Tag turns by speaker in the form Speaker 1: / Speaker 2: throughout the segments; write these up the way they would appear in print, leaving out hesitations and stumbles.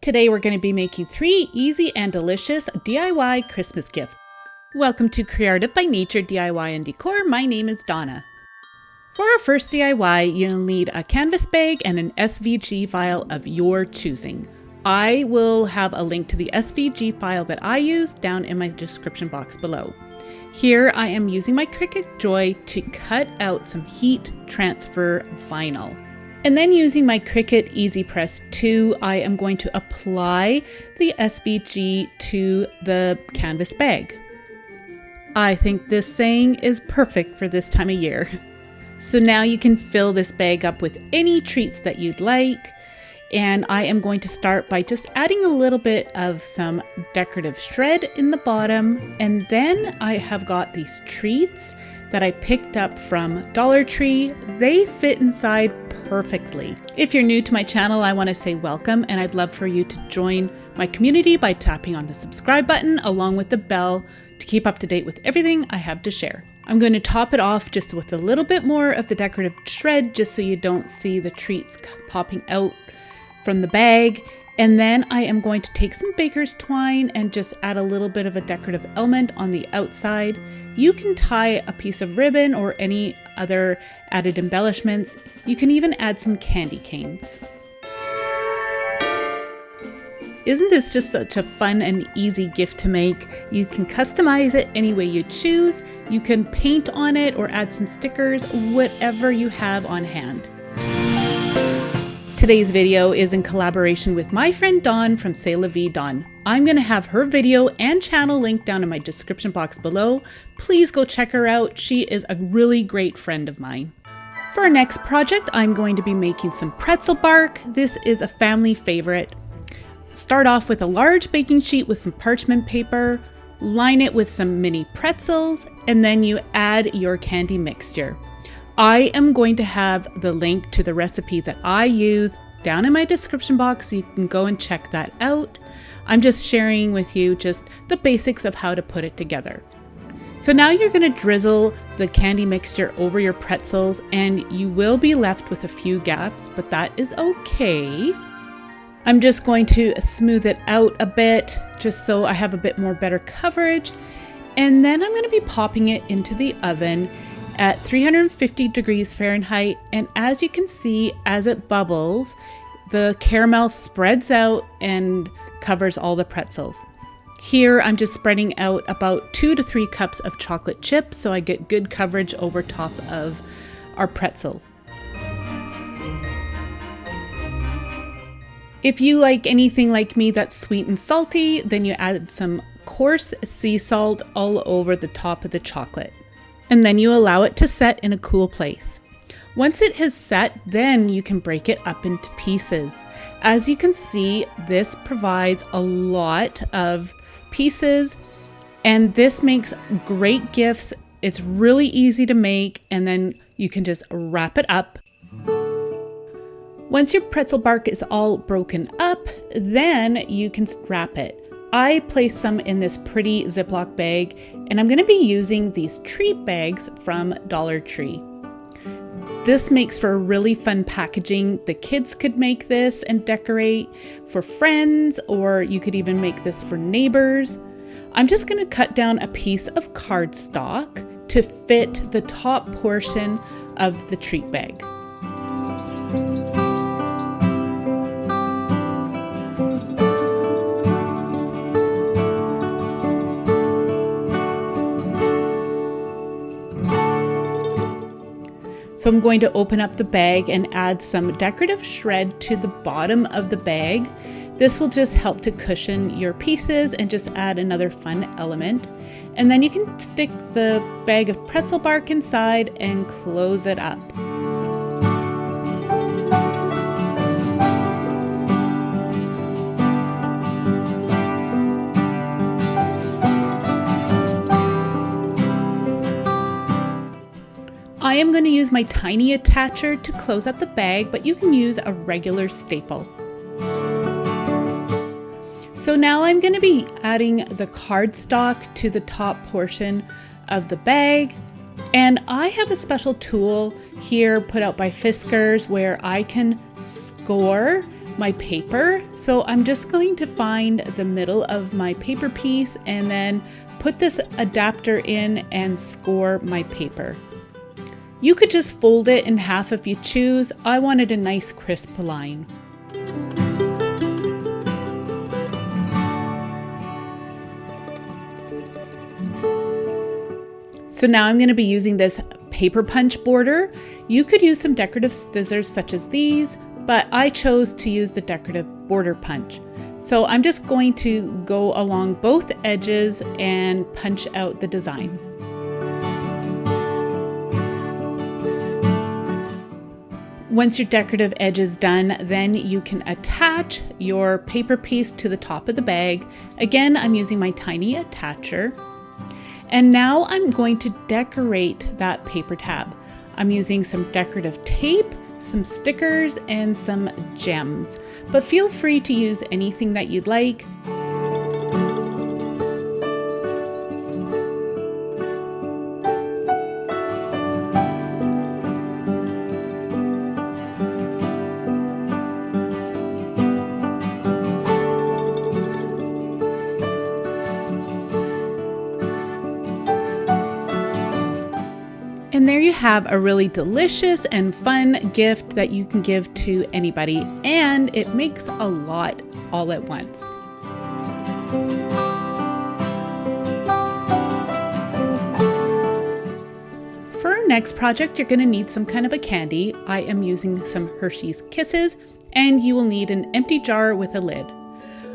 Speaker 1: Today we're going to be making 3 easy and delicious DIY Christmas gifts. Welcome to Creative by Nature DIY and Decor. My name is Donna. For our first DIY, you'll need a canvas bag and an SVG file of your choosing. I will have a link to the SVG file that I use down in my description box below. Here I am using my Cricut Joy to cut out some heat transfer vinyl. And then using my Cricut Easy Press 2, I am going to apply the SVG to the canvas bag. I think this saying is perfect for this time of year. So now you can fill this bag up with any treats that you'd like. And I am going to start by just adding a little bit of some decorative shred in the bottom. And then I have got these treats that I picked up from Dollar Tree. They fit inside perfectly. If you're new to my channel, I want to say welcome, and I'd love for you to join my community by tapping on the subscribe button along with the bell to keep up to date with everything I have to share. I'm going to top it off just with a little bit more of the decorative shred just so you don't see the treats popping out from the bag. And then I am going to take some baker's twine and just add a little bit of a decorative element on the outside. You can tie a piece of ribbon or any other added embellishments. You can even add some candy canes. Isn't this just such a fun and easy gift to make? You can customize it any way you choose. You can paint on it or add some stickers, whatever you have on hand. Today's video is in collaboration with my friend Dawn from C'est La Vie Dawn. I'm going to have her video and channel linked down in my description box below. Please go check her out. She is a really great friend of mine. For our next project, I'm going to be making some pretzel bark. This is a family favorite. Start off with a large baking sheet with some parchment paper, line it with some mini pretzels, and then you add your candy mixture. I am going to have the link to the recipe that I use down in my description box so you can go and check that out. I'm just sharing with you just the basics of how to put it together. So now you're going to drizzle the candy mixture over your pretzels, and you will be left with a few gaps, but that is okay. I'm just going to smooth it out a bit just so I have a bit more better coverage. And then I'm going to be popping it into the oven at 350 degrees Fahrenheit. And as you can see, as it bubbles, the caramel spreads out and covers all the pretzels. Here, I'm just spreading out about 2 to 3 cups of chocolate chips so I get good coverage over top of our pretzels. If you like anything like me that's sweet and salty, then you add some coarse sea salt all over the top of the chocolate. And then you allow it to set in a cool place. Once it has set, then you can break it up into pieces. As you can see, this provides a lot of pieces, and this makes great gifts. It's really easy to make, and then you can just wrap it up. Once your pretzel bark is all broken up, then you can wrap it. I placed some in this pretty Ziploc bag, and I'm going to be using these treat bags from Dollar Tree. This makes for a really fun packaging. The kids could make this and decorate for friends, or you could even make this for neighbors. I'm just going to cut down a piece of cardstock to fit the top portion of the treat bag. So I'm going to open up the bag and add some decorative shred to the bottom of the bag. This will just help to cushion your pieces and just add another fun element. And then you can stick the bag of pretzel bark inside and close it up. I am going to use my tiny attacher to close up the bag, but you can use a regular staple. So now I'm going to be adding the cardstock to the top portion of the bag. And I have a special tool here put out by Fiskars where I can score my paper. So I'm just going to find the middle of my paper piece and then put this adapter in and score my paper. You could just fold it in half if you choose. I wanted a nice crisp line. So now I'm going to be using this paper punch border. You could use some decorative scissors such as these, but I chose to use the decorative border punch. So I'm just going to go along both edges and punch out the design. Once your decorative edge is done, then you can attach your paper piece to the top of the bag. Again, I'm using my tiny attacher. And now I'm going to decorate that paper tab. I'm using some decorative tape, some stickers, and some gems. But feel free to use anything that you'd like. And there you have a really delicious and fun gift that you can give to anybody, and it makes a lot all at once. For our next project, you're going to need some kind of a candy. I am using some Hershey's Kisses, and you will need an empty jar with a lid.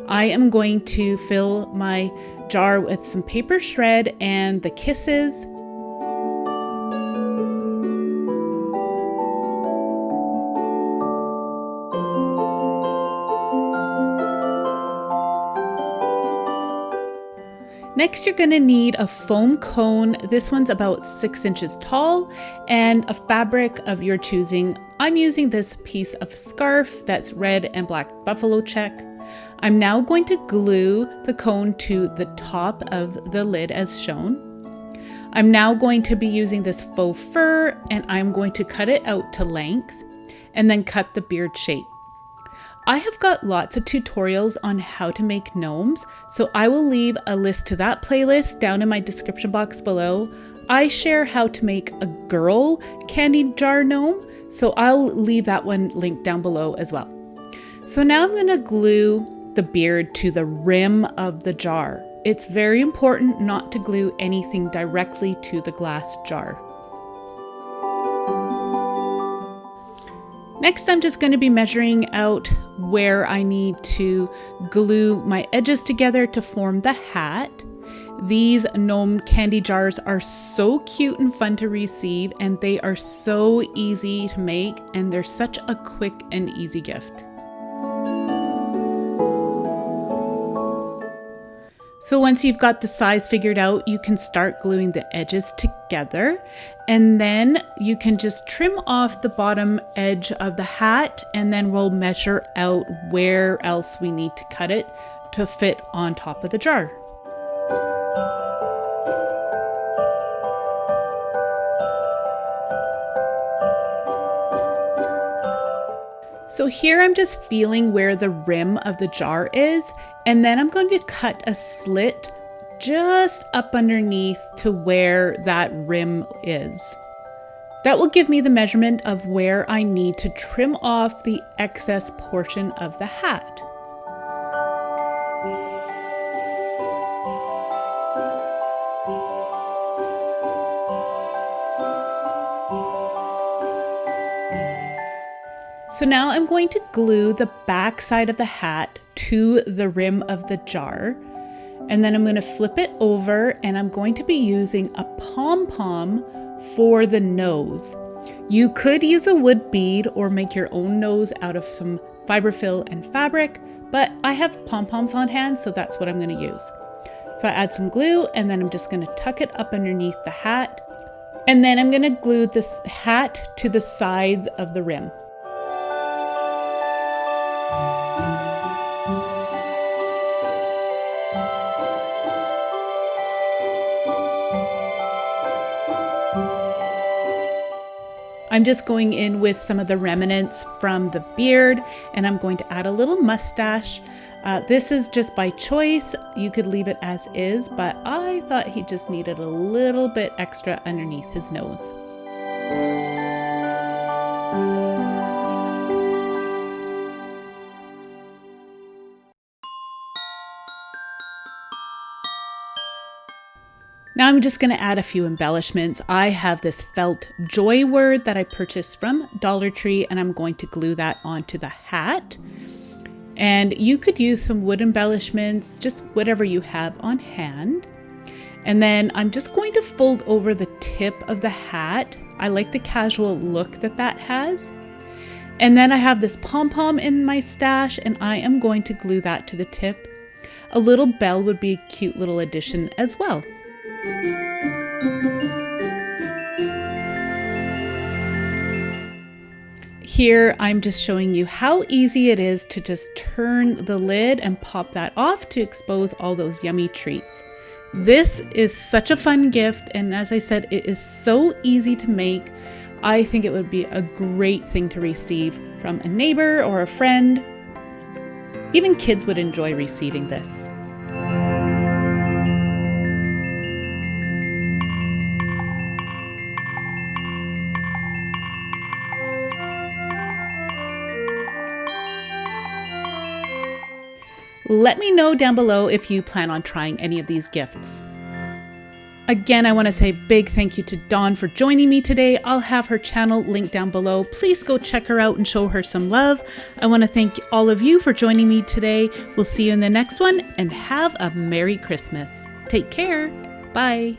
Speaker 1: I am going to fill my jar with some paper shred and the Kisses. Next, you're going to need a foam cone. This one's about 6 inches tall, and a fabric of your choosing. I'm using this piece of scarf that's red and black buffalo check. I'm now going to glue the cone to the top of the lid as shown. I'm now going to be using this faux fur, and I'm going to cut it out to length and then cut the beard shape. I have got lots of tutorials on how to make gnomes, so I will leave a list to that playlist down in my description box below. I share how to make a girl candy jar gnome, so I'll leave that one linked down below as well. So now I'm going to glue the beard to the rim of the jar. It's very important not to glue anything directly to the glass jar. Next, I'm just going to be measuring out where I need to glue my edges together to form the hat. These gnome candy jars are so cute and fun to receive, and they are so easy to make, and they're such a quick and easy gift. So once you've got the size figured out, you can start gluing the edges together, and then you can just trim off the bottom edge of the hat, and then we'll measure out where else we need to cut it to fit on top of the jar. So here I'm just feeling where the rim of the jar is, and then I'm going to cut a slit just up underneath to where that rim is. That will give me the measurement of where I need to trim off the excess portion of the hat. So now I'm going to glue the back side of the hat to the rim of the jar, and then I'm going to flip it over, and I'm going to be using a pom-pom for the nose. You could use a wood bead or make your own nose out of some fiberfill and fabric, but I have pom-poms on hand, so that's what I'm going to use. So I add some glue, and then I'm just going to tuck it up underneath the hat, and then I'm going to glue this hat to the sides of the rim. I'm just going in with some of the remnants from the beard, and I'm going to add a little mustache. This is just by choice. You could leave it as is, but I thought he just needed a little bit extra underneath his nose. Now I'm just going to add a few embellishments. I have this felt joy word that I purchased from Dollar Tree, and I'm going to glue that onto the hat. And you could use some wood embellishments, just whatever you have on hand. And then I'm just going to fold over the tip of the hat. I like the casual look that that has. And then I have this pom-pom in my stash, and I am going to glue that to the tip. A little bell would be a cute little addition as well. Here, I'm just showing you how easy it is to just turn the lid and pop that off to expose all those yummy treats. This is such a fun gift, and as I said, it is so easy to make. I think it would be a great thing to receive from a neighbor or a friend. Even kids would enjoy receiving this. Let me know down below if you plan on trying any of these gifts. Again, I want to say a big thank you to Dawn for joining me today. I'll have her channel linked down below. Please go check her out and show her some love. I want to thank all of you for joining me today. We'll see you in the next one, and have a Merry Christmas. Take care. Bye.